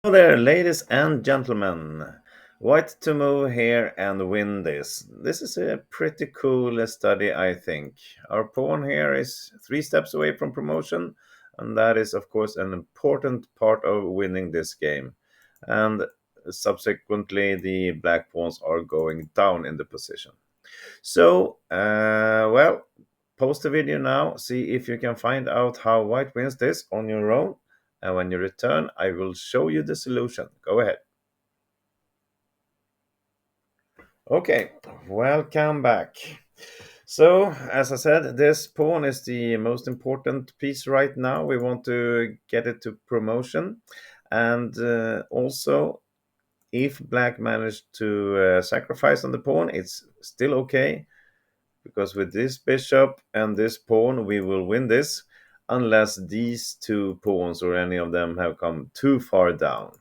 Hello there, ladies and gentlemen. White to move here and win this. This is a pretty cool study, I think. Our pawn here is 3 steps away from promotion, and that is, of course, an important part of winning this game. And subsequently, the black pawns are going down in the position. So, post the video now, see if you can find out how white wins this on your own. And when you return, I will show you the solution. Go ahead. Okay, welcome back. So, as I said, this pawn is the most important piece right now. We want to get it to promotion. And also, if black managed to sacrifice on the pawn, it's still okay because with this bishop and this pawn, we will win this unless these two pawns or any of them have come too far down.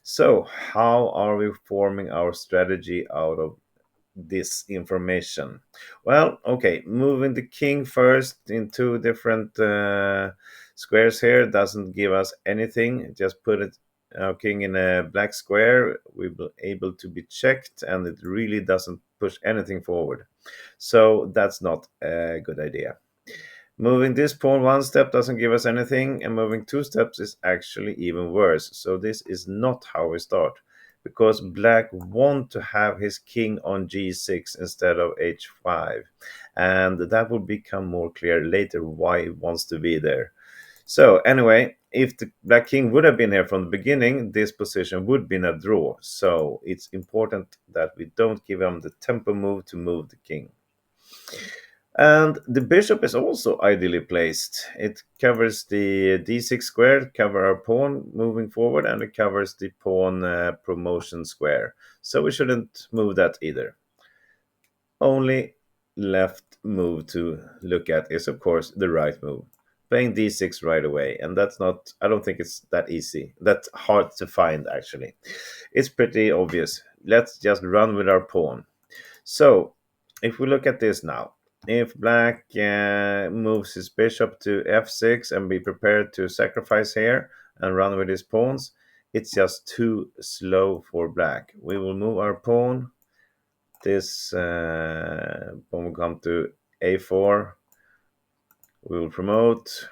So, how are we forming our strategy out of this information? Well, okay, moving the king first in two different squares here doesn't give us anything. Just put it our king in a black square. We will able to be checked, and it really doesn't push anything forward. So that's not a good idea. Moving this pawn 1 step doesn't give us anything, and moving 2 steps is actually even worse. So this is not how we start, because black want to have his king on g6 instead of h5, and that will become more clear later why he wants to be there. So anyway, if the black king would have been here from the beginning, this position would have been a draw. So it's important that we don't give him the tempo move to move the king. And the bishop is also ideally placed. It covers the d6 square, cover our pawn moving forward, and it covers the pawn promotion square. So we shouldn't move that either. Only left move to look at is, of course, the right move. Playing d6 right away, and that's not, I don't think it's that easy. That's hard to find, actually. It's pretty obvious. Let's just run with our pawn. So, if we look at this now, if black moves his bishop to f6 and be prepared to sacrifice here and run with his pawns, it's just too slow for black. We will move our pawn. This pawn will come to a4. We will promote.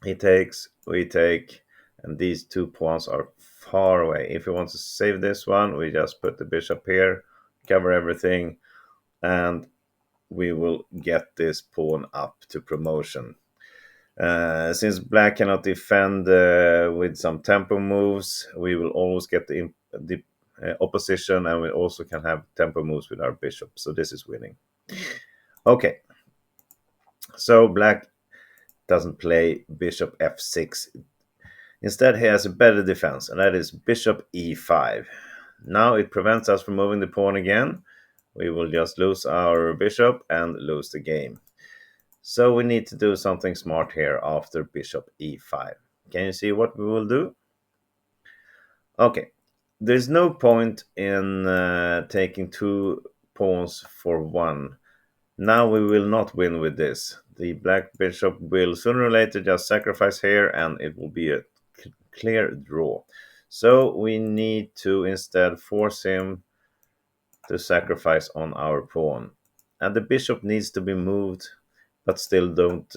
He takes, we take, and these two pawns are far away. If we want to save this one, we just put the bishop here, cover everything, and we will get this pawn up to promotion. Since black cannot defend with some tempo moves, we will always get the opposition, and we also can have tempo moves with our bishop. So this is winning. Okay, so black doesn't play bishop f6. Instead, he has a better defense, and that is bishop e5. Now it prevents us from moving the pawn again. We will just lose our bishop and lose the game. So we need to do something smart here after bishop e5. Can you see what we will do? Okay, there's no point in taking two pawns for one. Now we will not win with this. The black bishop will sooner or later just sacrifice here, and it will be a clear draw. So we need to instead force him to sacrifice on our pawn. And the bishop needs to be moved, but still don't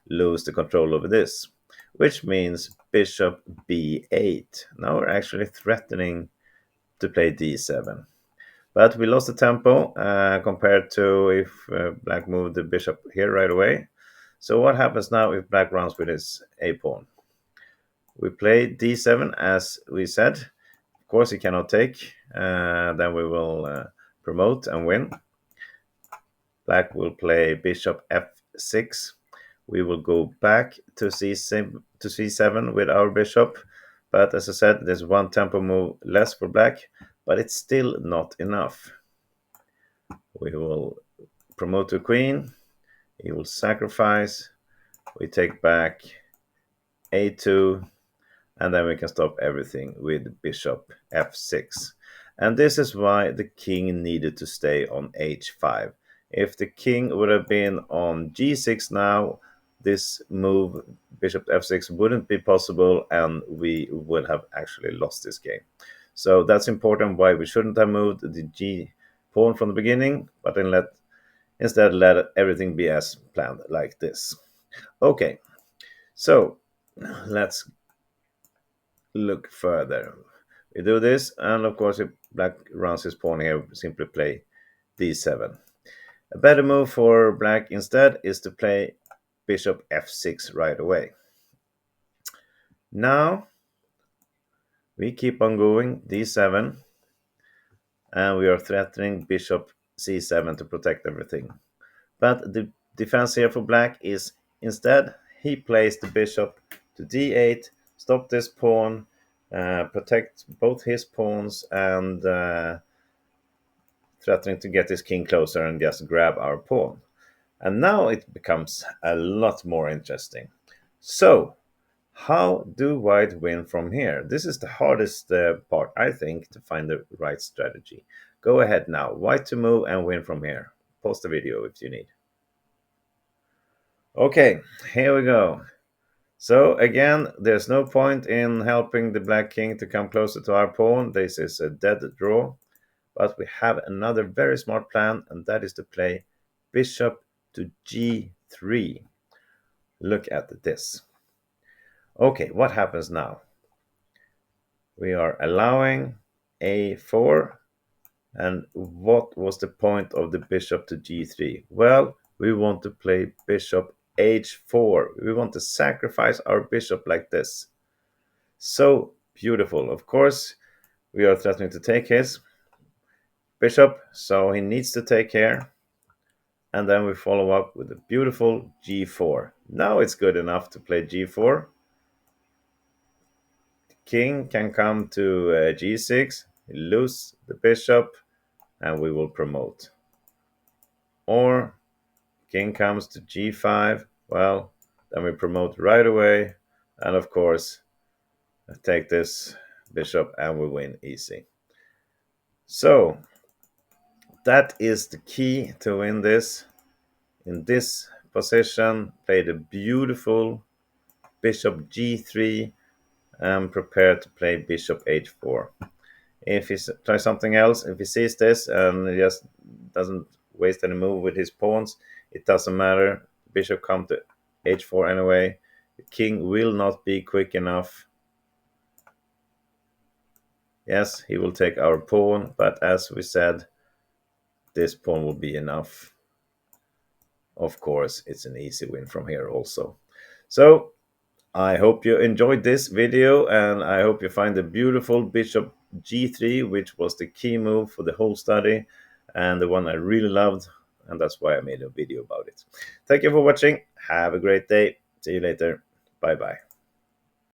lose the control over this, which means bishop b8. Now we're actually threatening to play d7. But we lost the tempo compared to if black moved the bishop here right away. So what happens now if black runs with his a pawn? We play d7 as we said. Of course, he cannot take. Then we will promote and win. Black will play bishop f6. We will go back to c7 with our bishop. But as I said, there's one tempo move less for black, but it's still not enough. We will promote to queen. He will sacrifice. We take back a2, and then we can stop everything with bishop f6. And this is why the king needed to stay on h5. If the king would have been on g6 now, this move, bishop f6, wouldn't be possible, and we would have actually lost this game. So that's important why we shouldn't have moved the g pawn from the beginning, but then instead let everything be as planned, like this. Okay, so let's look further. We do this, and of course, if black runs his pawn here, simply play d7. A better move for black instead is to play bishop f6 right away. Now we keep on going d7, and we are threatening bishop c7 to protect everything. But the defense here for black is instead he plays the bishop to d8, stop this pawn, protect both his pawns, and threatening to get his king closer and just grab our pawn. And now it becomes a lot more interesting. So, how do white win from here? This is the hardest part, I think, to find the right strategy. Go ahead now, white to move and win from here. Pause the video if you need. Okay, here we go. So again, there's no point in helping the black king to come closer to our pawn. This is a dead draw. But we have another very smart plan, and that is to play bishop to g3. Look at this. Okay, what happens now? We are allowing a4, and what was the point of the bishop to g3? Well, we want to play bishop h4. We want to sacrifice our bishop like this. So beautiful. Of course, we are threatening to take his bishop, so he needs to take care. And then we follow up with a beautiful g4. Now it's good enough to play g4. King can come to g6, lose the bishop, and we will promote. Or king comes to g5, well, then we promote right away, and of course, take this bishop and we win easy. So, that is the key to win this. In this position, play the beautiful bishop g3 and prepare to play bishop h4. If he tries something else, if he sees this and he just doesn't waste any move with his pawns, it doesn't matter. Bishop comes to h4 anyway. The king will not be quick enough. Yes, he will take our pawn, but as we said, this pawn will be enough. Of course, it's an easy win from here also. So, I hope you enjoyed this video, and I hope you find the beautiful bishop g3, which was the key move for the whole study and the one I really loved, and that's why I made a video about it. Thank you for watching. Have a great day. See you later. Bye bye.